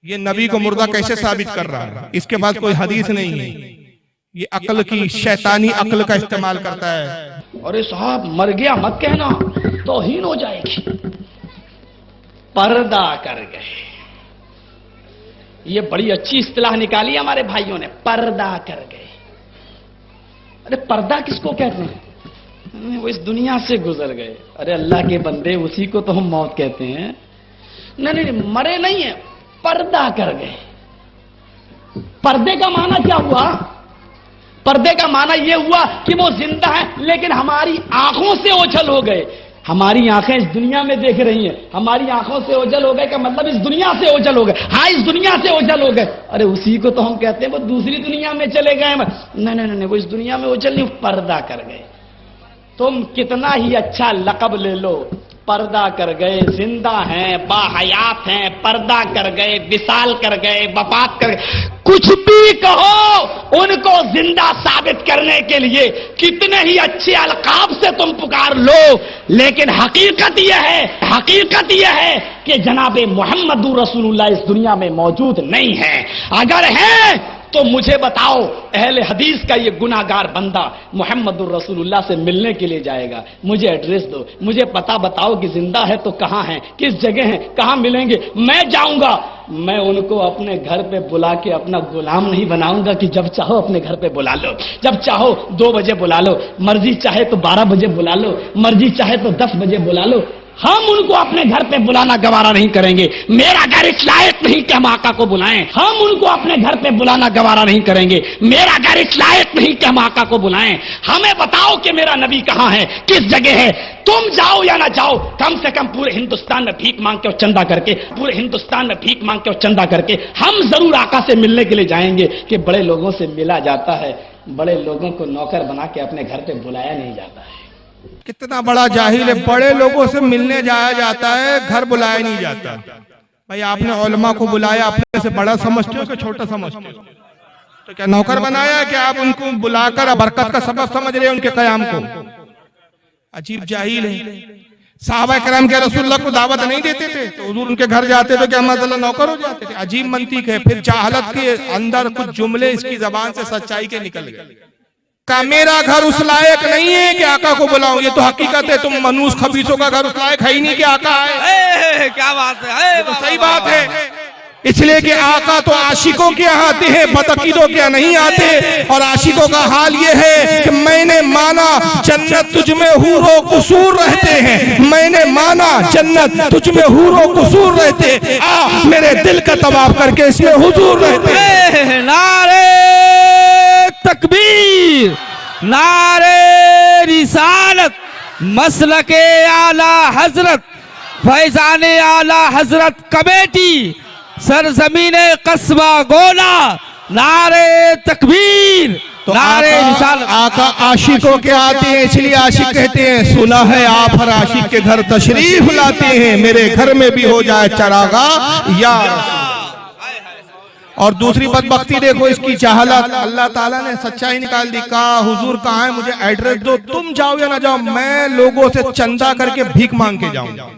ये नबी को मुर्दा कैसे साबित कर रहा है? इसके बाद कोई हदीस नहीं है, ये अक्ल की शैतानी अक्ल का इस्तेमाल करता है। अरे साहब मर गया मत कहना, तौहीन हो जाएगी। पर्दा कर गए, ये बड़ी अच्छी इस्तिलाह निकाली हमारे भाइयों ने, पर्दा कर गए। अरे पर्दा किसको कहते हैं? वो इस दुनिया से गुजर गए। अरे अल्लाह के बंदे, उसी को तो हम मौत कहते हैं। नहीं नहीं, मरे नहीं है, पर्दा कर गए। पर्दे का माना क्या हुआ? पर्दे का माना यह हुआ कि वो जिंदा है लेकिन हमारी आंखों से ओझल हो गए। हमारी आंखें इस दुनिया में देख रही हैं, हमारी आंखों से ओझल हो गए का मतलब इस दुनिया से ओझल हो गए। हाँ, इस दुनिया से ओझल हो गए। अरे उसी को तो हम कहते हैं वो दूसरी दुनिया में चले गए। नहीं नहीं नहीं, वो इस दुनिया में ओझल नहीं, पर्दा कर गए। तुम कितना ही अच्छा लक़ब ले लो, पर्दा कर गए। जिंदा हैं, बाहयात हैं, पर्दा कर गए, विसाल कर गए, वफात कर गए, कुछ भी कहो, उनको जिंदा साबित करने के लिए कितने ही अच्छे अलकाब से तुम पुकार लो, लेकिन हकीकत यह है कि जनाबे मोहम्मद रसूलुल्लाह इस दुनिया में मौजूद नहीं है। अगर है तो मुझे बताओ, अहले हदीस का ये गुनाहगार बंदा मोहम्मद रसूलुल्लाह से मिलने के लिए जाएगा, मुझे एड्रेस दो, मुझे पता बताओ कि जिंदा है तो कहां है, किस जगह है, कहां मिलेंगे, मैं जाऊंगा। मैं उनको अपने घर पे बुला के अपना गुलाम नहीं बनाऊंगा कि जब चाहो अपने घर पे बुला लो, जब चाहो 2 बजे बुला लो, मर्जी चाहे तो 12 बजे बुला लो, मर्जी चाहे तो 10 बजे बुला लो। हम उनको अपने घर पे बुलाना गवारा नहीं करेंगे। मेरा घर इस लायक नहीं कि हम आका को बुलाएं। हम उनको अपने घर पे बुलाना गवारा नहीं करेंगे। मेरा घर इस लायक नहीं कि हम आका को बुलाएं। हमें बताओ कि मेरा नबी कहां है, किस जगह है। तुम जाओ या ना जाओ, कम से कम पूरे हिंदुस्तान में भीख मांग के और चंदा करके, पूरे हिंदुस्तान में भीख मांग के और चंदा करके हम जरूर आका से मिलने के लिए जाएंगे। कि बड़े लोगों से मिला जाता है, बड़े लोगों को नौकर बना के अपने घर पे बुलाया नहीं जाता है। कितना बड़ा जाहिल है, बड़े लोगों से मिलने जाया जाता है, घर बुलाया नहीं जाता। भाई आपने उलमा को बुलाया, अपने से बड़ा समझते हो कि छोटा समझते हो? तो क्या नौकर बनाया कि आप उनको बुलाकर बरकत का सबब समझ रहे हैं उनके कयाम को? अजीब जाहिल है। साहबा करम के रसूलुल्लाह को दावत नहीं देते थे तो हुजूर उनके घर जाते तो क्या मतलब नौकर हो जाते थे? अजीब मंतीक है। फिर जाहलत के अंदर कुछ जुमले इसकी जबान से सच्चाई के निकल गए। का मेरा घर उस लायक नहीं है कि आका को बुलाऊं, ये तो हकीकत है। तुम मनूस खबीसों का घर उस लायक है ही नहीं कि आका है। क्या बात है, तो सही बात है। इसलिए कि आका तो आशिकों के यहाँ आते हैं, बदअकीदों के यहाँ नहीं आते। और आशिकों का हाल ये है कि मैंने माना जन्नत तुझ में हूरो कुसूर रहते हैं, मैंने माना जन्नत तुझ में हूरो कुसूर रहते, आ मेरे दिल का तवाफ करके इसमें हुजूर रहते हैं। नारे तकबीर, नारे रिसालत, मसलके आला हजरत, फैजाने आला हजरत कमेटी, सरजमीने कस्बा गोला, नारे तकबीर, तो नारे रिसालत। आका आशिकों के आते हैं, इसलिए आशिक कहते हैं सुना है आप हर आशिक के घर तशरीफ लाते हैं, मेरे घर में भी हो जाए चरागा या। और दूसरी बदबख्ती देखो इसकी जहालत, अल्लाह ताला ने सच्चाई निकाल दी। कहा हुजूर कहाँ है, मुझे एड्रेस दो, तुम जाओ या ना जाओ, मैं लोगों से चंदा करके भीख मांग के जाऊंगा।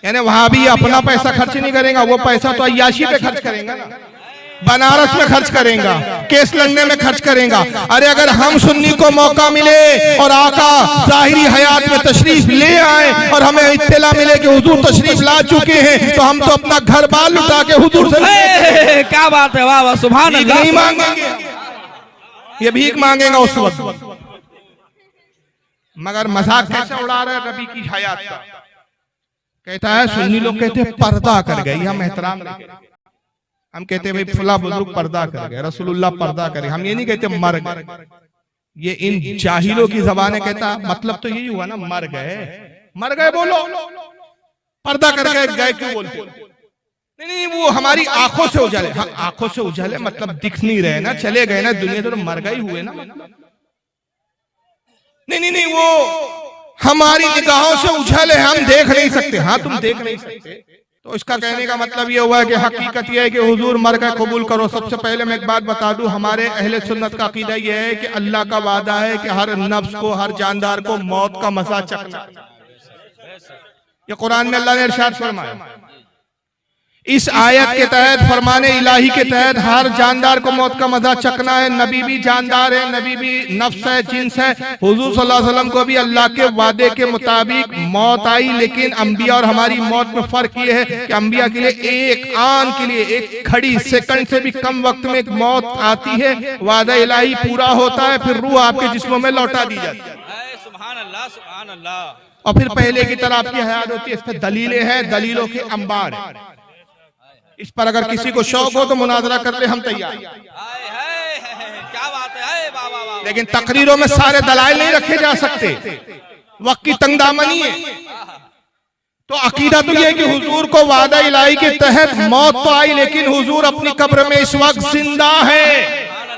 यानी वहां भी अपना पैसा खर्च नहीं करेगा, वो पैसा तो अय्याशी पे खर्च करेगा ना, बनारस में खर्च करेगा, केस लड़ने में खर्च करेगा। अरे अगर हम सुन्नी को मौका मिले और आका जाहिरी हयात में तशरीफ ले आए और हमें इत्तला मिले कि हुजूर तशरीफ ला चुके हैं, तो हम तो अपना घर बार लुटा के हुजूर से क्या बात है, वाह वाह, सुभान अल्लाह। नहीं मांगेंगे, ये भीख मांगेगा उस वक्त। मगर मजाक कैसे उड़ा रहे नबी की हयात का। कहता है सुन्नी लोग कहते हैं पर्दा कर गए, हम एहतराम नहीं करते। हम कहते हैं भाई फला बुजुर्ग पर्दा कर गए, रसूलुल्लाह पर्दा करे, हम ये नहीं कहते मर गए। ये इन जाहिलों की जबान कहता मतलब तो यही हुआ ना, मर गए। मर गए बोलो, पर्दा कर गए क्यों बोलते? नहीं, वो हमारी आंखों से उजाले। हाँ, आंखों से उजाले मतलब दिख नहीं रहे ना, चले गए ना दुनिया, तो मर गए हुए ना मतलब। नहीं, वो हमारी निगाहों से उछले, हम देख नहीं सकते। हाँ, तुम देख नहीं सकते, तो इसका कहने का मतलब ये हुआ है कि हकीकत ये है कि हुजूर मर गए, कबूल करो। सबसे पहले मैं एक बात बता दूं, हमारे अहले सुन्नत का अकीदा ये है कि अल्लाह का वादा है कि हर नफ्स को, हर जानदार को मौत का मजा चखना। ये कुरान में अल्लाह ने इरशाद फरमाया, इस आयत के तहत, फरमाने इलाही के तहत, हर जानदार को मौत का मजा चखना है। नबी भी जानदार है, नबी भी नफ्स है, जिन्स है। हुजूर सल्लल्लाहु अलैहि वसल्लम को भी अल्लाह के वादे के मुताबिक मौत आई, लेकिन अंबिया और हमारी मौत में फर्क ये है कि अंबिया के लिए एक आन के लिए, एक खड़ी सेकंड से भी कम वक्त में एक मौत आती है, वादा इलाही पूरा होता है, फिर रूह आपके जिस्मों में लौटा दी जाती है। सुभान अल्लाह, सुभान अल्लाह। और फिर पहले की तरह आपकी हयात होती है। इस पर दलीलें हैं, दलीलों के अंबार है। इस पर अगर किसी को शौक हो तो मुनाजरा कर ले, हम तैयार। क्या बात है, वाह वाह वाह। लेकिन तकरीरों में सारे दलाइल नहीं रखे जा सकते, वक्त की तंगदामनी है। तो अकीदा तो यह है कि हुजूर को वादा इलाही के तहत मौत तो आई, लेकिन हुजूर अपनी कब्र में इस वक्त जिंदा है,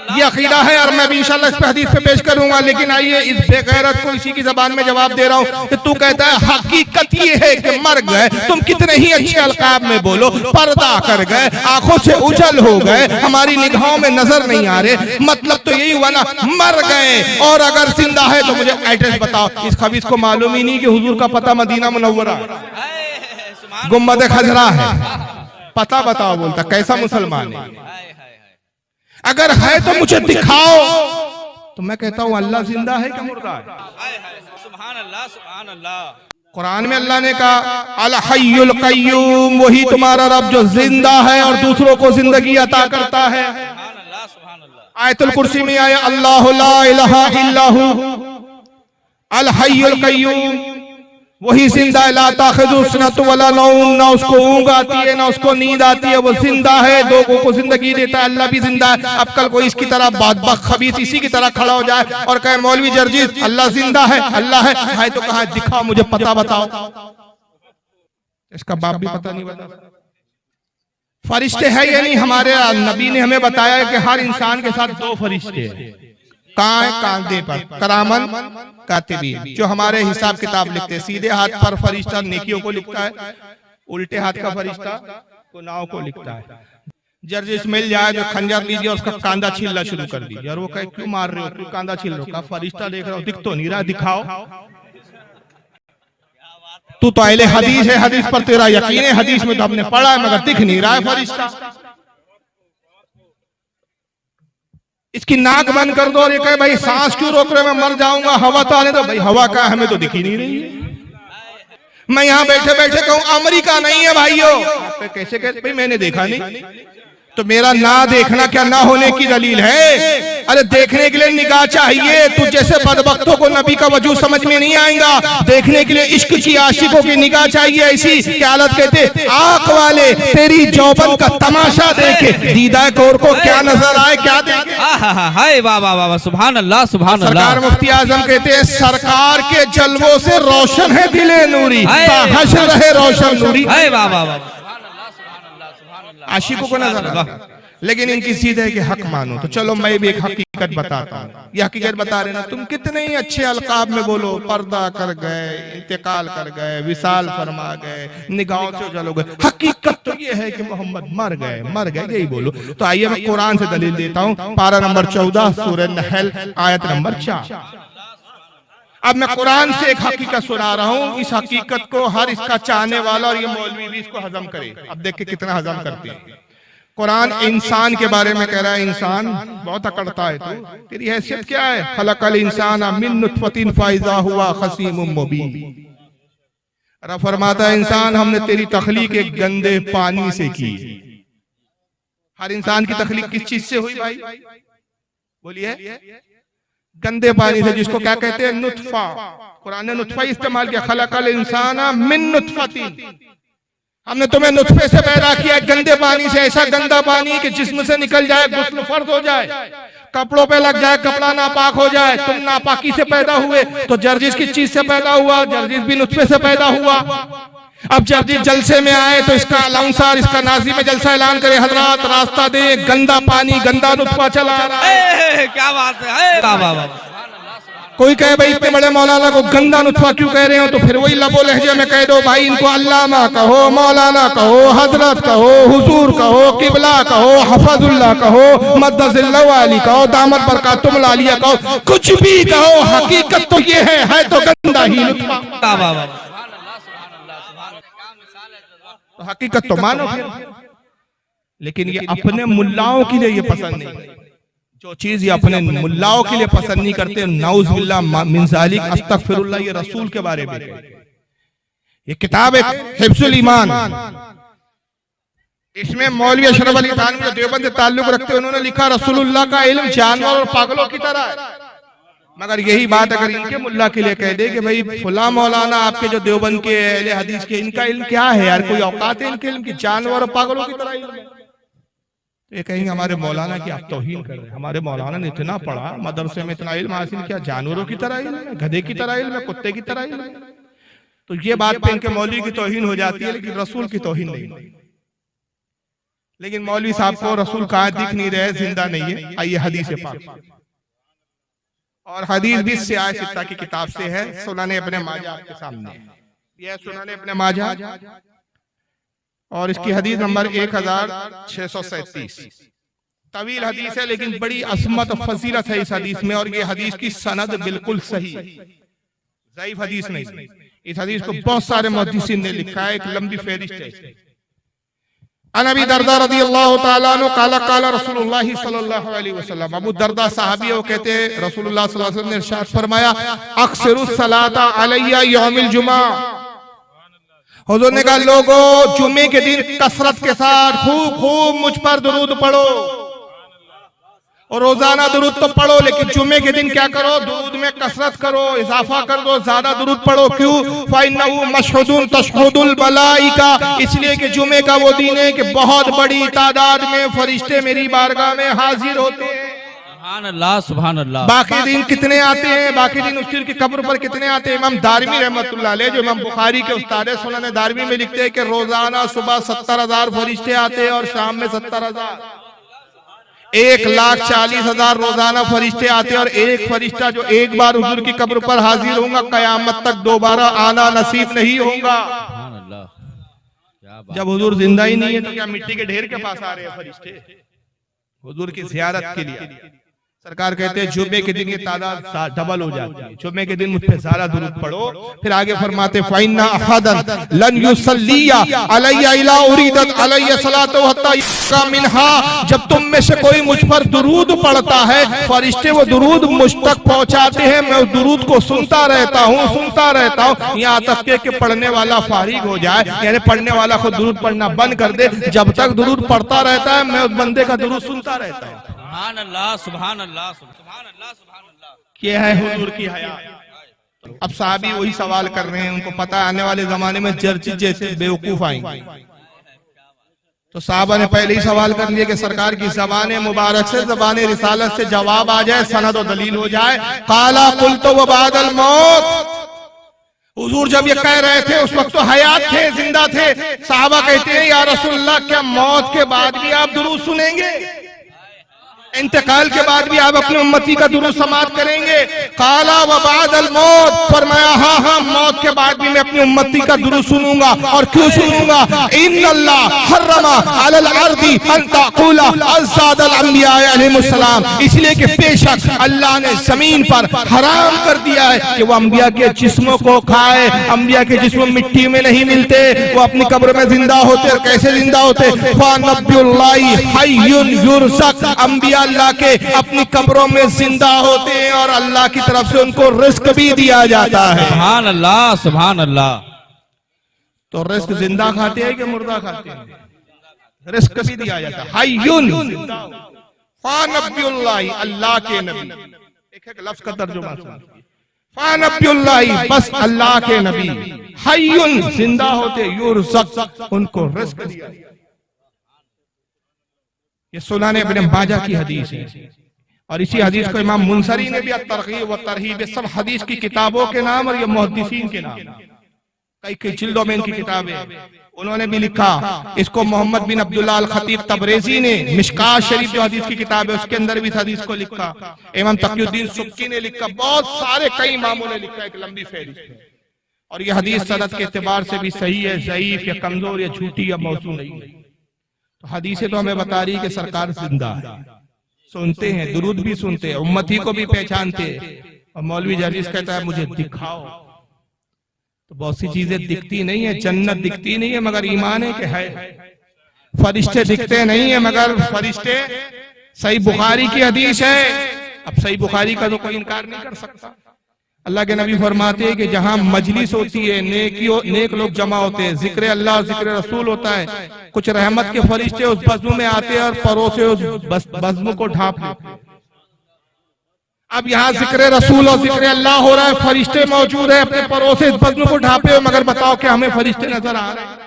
ये अकीदा है। और मैं भी इंशाल्लाह इस पे हदीस पे पेश करूंगा। लेकिन आइए, इस बेगैरत को इसी की जबान में जवाब दे रहा हूं कि तू कहता है हकीकत ये है कि मर गए। तुम कितने ही अच्छे अलकाब में बोलो, पर्दा कर गए, आंखों से उजल हो गए, हमारी निगाहों में नजर नहीं आ रहे, मतलब तो यही हुआ ना, मर गए। और अगर जिंदा है तो मुझे एड्रेस बताओ। इस खबीस को मालूम ही नहीं कि हुजूर का पता मदीना मुनव्वरा, गुम्बद खजरा है। पता बताओ बोलता, कैसा मुसलमान है? अगर है तो मुझे दिखाओ। तो मैं कहता हूं अल्लाह जिंदा है कि मुर्दा है? सुभान अल्लाह, सुभान अल्लाह। कुरान में अल्लाह ने कहा अल हय्युल कय्यूम, वही तुम्हारा रब जो जिंदा है और दूसरों को जिंदगी अता करता है। सुभान अल्लाह, सुभान अल्लाह। आयतुल कुर्सी में आया अल्लाहु ला इलाहा इल्लाहु अल हय्युल कय्यूम, वही जिंदा है। ला ताखुज़ु सिनतु वला नौम, ना उसको ऊँघ आती है ना उसको नींद आती है, वो जिंदा है, लोगों को जिंदगी देता है। अल्लाह भी जिंदा है। अब कल कोई इसकी तरह बादबख्त खबीस इसी की तरह खड़ा हो जाए और कहे मौलवी जर्जीस अल्लाह जिंदा है, अल्लाह है तो कहा दिखाओ, मुझे पता बताओ। इसका बाप भी पता नहीं बता। फरिश्ते है या नहीं? हमारे नबी ने हमें बताया कि हर इंसान के साथ दो फरिश्ते हैं। कहाँ है? कांधे पर, करामन कातिबीन, जो हमारे हिसाब किताब लिखते हैं। सीधे हाथ पर फरिश्ता नेकियों को लिखता है, उल्टे हाथ का फरिश्ता गुनाहों को लिखता है। जर्जिस मिल जाए जो खंजर लीजिए, उसका कांधा छीलना शुरू कर दीजिए। और वो कहे क्यों मार रहे हो, क्यों कांधा छील रहे हो? कहा फरिश्ता देख रहा हूं, दिख तो नहीं रहा, दिखाओ। तू तो अहले हदीस है, हदीस पर तेरा यकीन है, हदीस में तो हमने पढ़ा है, मगर दिख नहीं रहा है फरिश्ता। इसकी नाक बंद कर दो और ये कहे भाई सांस क्यों रोक रहे, मैं मर जाऊंगा, हवा तो आने दो। भाई हवा का हमें तो दिख ही नहीं रही है। मैं यहाँ बैठे बैठे कहूँ अमेरिका नहीं है भाइयों, कैसे कहते? भाई मैंने देखा नहीं। तो मेरा ना देखना क्या ना होने की दलील है? अरे देखने के लिए निगाह चाहिए। तू जैसे बदबख्तों को नबी का वजूद समझ में नहीं आएगा, देखने के लिए इश्क की आशिकों की निगाह चाहिए। ऐसी क्या हालत कहते, आंख वाले तेरी जौबन का तमाशा देखे दीदाए कौर को क्या नजर आए, क्या देखे। हाय वाह वाह वाह, सुभान अल्लाह, सुभान अल्लाह। सरकार मुफ्ती आजम कहते हैं सरकार के जलवों से रोशन है दिले नूरी, हश्र रहे रोशन नूरी। हाय वाह वाह वाह, आशिकों को नजर आता। लेकिन इनकी सीध है कि हक मानो। तो चलो मैं भी एक हकीकत बताता हूँ। ये हकीकत बता रहे ना, तुम कितने ही अच्छे अलकाब में बोलो, पर्दा कर गए, इंतकाल कर गए, विसाल फरमा गए, निगाहों से उजल हो गए। हकीकत तो ये है कि मोहम्मद मर गए, मर गए, यही बोलो। तो आइए मैं कुरान से दलील देता हूँ। पारा नंबर 14 सूरह नहल आयत नंबर 4। अब मैं कुरान से एक हकीकत सुना रहा हूँ। इस हकीकत को हर इसका चाहने वाला और ये मौलवी भी इसको हजम करे। अब देख के कितना हजम करते हैं। कुरान इंसान के बारे में कह रहा है, इंसान बहुत अकड़ता है। तो तेरी हैसियत क्या है? खलकल इंसान मिन नुत्फतिन फाइज़ा हुआ खसीमुम मुबीन। रब फरमाता है इंसान हमने तेरी तखलीक एक गंदे पानी से की। हर इंसान की तखलीक किस चीज से हुई भाई? बोलिए। गंदे पानी से, जिसको क्या कहते हैं? नुत्फा। कुरान ने नुत्फा इस्तेमाल किया। खलकल इंसान मिन नुत्फतिन, हमने तुम्हें नुत्फे से पैदा किया, गंदे पानी से। ऐसा गंदा पानी कि जिस्म से निकल जाए, गुस्ल फर्ज हो जाए, कपड़ों पे लग जाए, कपड़ा नापाक हो जाए। तुम नापाकी से पैदा हुए तो जर्जिस किस चीज से पैदा हुआ? जर्जिस भी नुत्फे से पैदा हुआ। अब जर्जिस जलसे में आए तो इसका अलाउंसर, इसका नाजी में जलसा ऐलान करे, हजरात रास्ता दे, गंदा पानी, गंदा नुत्फा चला रहा है। क्या बात है। कोई कहे भाई इतने बड़े मौलाना को गंदा नुत्फा क्यों कह रहे हो? तो फिर वही लबो लहजे में कह दो भाई इनको अल्लामा कहो, मौलाना कहो, हजरत कहो, हुजूर कहो, किबला कहो, हफजुल्लाह कहो, मद्दजिल्लाह वाली कहो, दामत बरकातुहुल आलिया कहो, कुछ भी कहो, हकीकत तो ये है तो गंदा ही नुत्फा। तो हकीकत तो मानो फिर। लेकिन ये अपने मुल्लाओं के लिए ये पसंद नहीं, जो चीज ये अपने मुल्लाओं के लिए पसंद नहीं करते, नाउज़ बिल्लाह मिन ज़ालिक, अस्तगफिरुल्लाह, ये रसूल के बारे में। ये किताब है हिफ्ज़ुल ईमान, इसमें मौलवी अशरफ अली थानवी जो देवबंद से ताल्लुक रखते हैं, उन्होंने लिखा रसूलुल्लाह का इल्म जानवर और पागलों की तरह है। मगर यही बात अगर इनके मुल्ला के लिए कह दे कि भाई फुला मौलाना आपके जो देवबंद के अहले हदीस के, इनका इल्म क्या है यार, कोई औकात है इनके इल्म की, जानवर और पागलों की तरह इल्म है, तो ये कहेंगे हमारे मौलाना की आप तौहीन कर रहे हैं। हमारे मौलाना ने इतना पढ़ा, मदरसे में इतना इल्म हासिल किया, जानवरों की तरह इल्म है, गधे की तरह इल्म है, कुत्ते की तरह इल्म है। तो ये बात पे इनके मौलवी की तौहीन हो जाती है, लेकिन रसूल की तौहीन नहीं। लेकिन मौलवी साहब को रसूल कहाँ दिख नहीं रहे, जिंदा नहीं है। आइए हदीस पाक, और हदीस भी सियाह सित्ता की किताब से है, सुनाने इब्ने माजा आपके सामने है। यह सुनाने इब्ने माजा और इसकी हदीस नंबर 1637। तवील हदीस है लेकिन बड़ी असमत और फजीलत है इस हदीस में, और ये हदीस की सनद बिल्कुल सही, ज़ईफ हदीस नहीं। इस हदीस को बहुत सारे मुहद्दिसीन ने लिखा है, एक लंबी फहरिस्त है। अबू दरदा रज़ियल्लाहु तआला अन्हु काला काला रसूलुल्लाह सल्लल्लाहु अलैहि वसल्लम, अबू दरदा साहबी वो कहते हैं रसूलुल्लाह सल्लल्लाहु अलैहि वसल्लम ने इरशाद फरमाया, अक्सरुस सलाता अलैया यौमिल जुमा। हुजूर ने कहा लोगों जुमे के दिन कसरत के साथ खूब खूब मुझ पर दुरूद पढ़ो, और रोजाना दुरूद तो पढ़ो, लेकिन जुमे के दिन क्या करो, दुरूद में कसरत करो, इजाफा कर दो, ज्यादा दुरूद पढ़ो। क्यों? फ़इन्नहु मशहुदुन तशहुदुल मलाइका, इसलिए कि जुमे का वो दिन है कि बहुत बड़ी तादाद में फरिश्ते मेरी बारगाह में हाजिर होते हैं। सुभान अल्लाह, सुभान अल्लाह। बाकी दिन कितने आते हैं, बाकी दिन उसकी की कब्र पर कितने आते हैं? इमाम दारमी रहमतुल्लाह अलैह, जो इमाम बुखारी के उस्ताद है, सुनन दारमी में लिखते हैं कि रोजाना सुबह 70,000 फरिश्ते आते हैं और शाम में 70,000, 1,40,000 रोजाना फरिश्ते आते हैं। और एक फरिश्ता जो एक बार हुजूर की कब्र पर हाजिर होगा, कयामत तक दोबारा आना नसीब नहीं होगा। जब हुजूर जिंदा ही नहीं है तो क्या मिट्टी के ढेर के पास आ रहे हैं फरिश्ते हुजूर की ज़ियारत के लिए? सरकार कहते हैं जुमे के दिन ये तादाद डबल हो जाती है, जुमे के दिन मुझ पे ज़्यादा दुरूद पढ़ो। फिर आगे फरमाते फ़इन्ना अहदन लन युसल्लिया अलैया इला उरीदत अलैया सलातु हत्ता युका मिनहा, जब तुम में से कोई मुझ पर दुरूद पढ़ता है, फरिश्ते वो दुरूद मुझ तक पहुंचाते हैं, मैं उस दुरूद को सुनता रहता हूँ, यहाँ तक के पढ़ने वाला फारिग हो जाए, यानी पढ़ने वाला को दुरूद पढ़ना बंद कर दे। जब तक दुरूद पढ़ता रहता है, मैं उस बंदे का दुरूद सुनता रहता हूँ। सुभान अल्लाह, सुभान अल्लाह, सुभान अल्लाह, सुभान अल्लाह। ये है हुजूर की हयात। अब साहबी वही सवाल कर रहे हैं, उनको पता है आने वाले जमाने में जर्जी जैसे बेवकूफ आएंगे, तो साहबा ने पहले ही सवाल कर लिया कि सरकार की ज़बान मुबारक से, ज़बान रिसालत से जवाब आ जाए, सनद और दलील हो जाए। काला कुल्तु व बादल मौत, हुजूर जब ये कह रहे थे उस वक्त तो हयात थे, जिंदा थे। साहबा कहते हैं या रसूलल्लाह, क्या मौत के बाद भी आप दुरूद सुनेंगे? इंतकाल के बाद भी आप अपनी उम्मती का दुरूद समात करेंगे? काला व बादल मौत, फरमाया हाँ हाँ, मौत के बाद भी मैं अपनी उम्मती का दुरूद सुनूंगा। और क्यों सुनूंगा? इन्नल्लाह हर्रमा अलल अर्दी अन तक़ूला अज़्ज़ादल अंबिया अलैहिमुस्सलाम, इसलिए कि बेशक अल्लाह ने जमीन पर हराम कर दिया है कि वो अंबिया के जिस्मों को खाए। अंबिया के जिस्म मिट्टी में नहीं मिलते, वो अपनी कब्र में जिंदा होते। और कैसे जिंदा होते? फ़नबियुल्लाहि हय्युन युरज़क़, अंबिया अल्लाह के अपनी कब्रों में जिंदा होते हैं और अल्लाह की तरफ से उनको रिस्क भी दिया जाता है। सुभान अल्लाह, सुभान अल्लाह। तो रिस्क जिंदा खाते हैं कि मुर्दा खाते हैं? रिस्क भी दिया जाता है। हय्युन फ़नबियुल्लाहि, अल्लाह के नबी, एक लफ्ज का तर्जुमा सुनो, फ़नबियुल्लाहि, बस अल्लाह के नबी, हय्युन जिंदा होते, युरज़क़ उनको रिस्क दिया। ये सुनाने इब्ने माजा की हदीस है, और इसी हदीस को इमाम मुंसरी ने भी तरगीब व तरहीब, सब हदीस की किताबों के नाम और ये मुहद्दिसीन के नाम, कई कई जिल्दों में इनकी किताबें, उन्होंने भी लिखा। इसको मोहम्मद बिन अब्दुल्लाह अल खतीब तबरेज़ी ने मिशकात शरीफ जो हदीस की किताब है उसके अंदर भी इस हदीस को लिखा। इमाम तक़ियुद्दीन सुब्की ने लिखा, बहुत सारे कई इमामों ने लिखा, एक लंबी फहरिस्त है। और ये हदीस सनद के एतबार से भी सही है, ज़ईफ या कमजोर या झूठी या मौजू नहीं है। तो हदीसें तो हमें बता रही कि सरकार जिंदा है, सुनते हैं, दुरूद भी सुनते हैं, उम्मती को भी पहचानते हैं। और मौलवी जर्जिस कहता है मुझे दिखाओ, तो बहुत सी चीजें दिखती नहीं है, जन्नत दिखती नहीं है मगर ईमान है कि है। फरिश्ते दिखते नहीं है मगर फरिश्ते, सही बुखारी की हदीस है, अब सही बुखारी का तो कोई इनकार नहीं कर सकता। अल्लाह के नबी फरमाते हैं कि जहां मजलिस होती है, नेक लोग जमा होते हैं, जिक्र अल्लाह जिक्र रसूल होता है, कुछ रहमत के फरिश्ते उस बज़्म में आते हैं और परों से उस बज़्म को ढांप लेते हैं। अब यहाँ जिक्र रसूल और जिक्र अल्लाह हो रहा है, फरिश्ते मौजूद है अपने परों से इस बज़्म को ढांपे हुए, मगर बताओ कि हमें फरिश्ते नजर आ रहे हैं?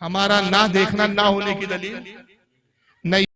हमारा ना देखना ना होने की दलील नहीं।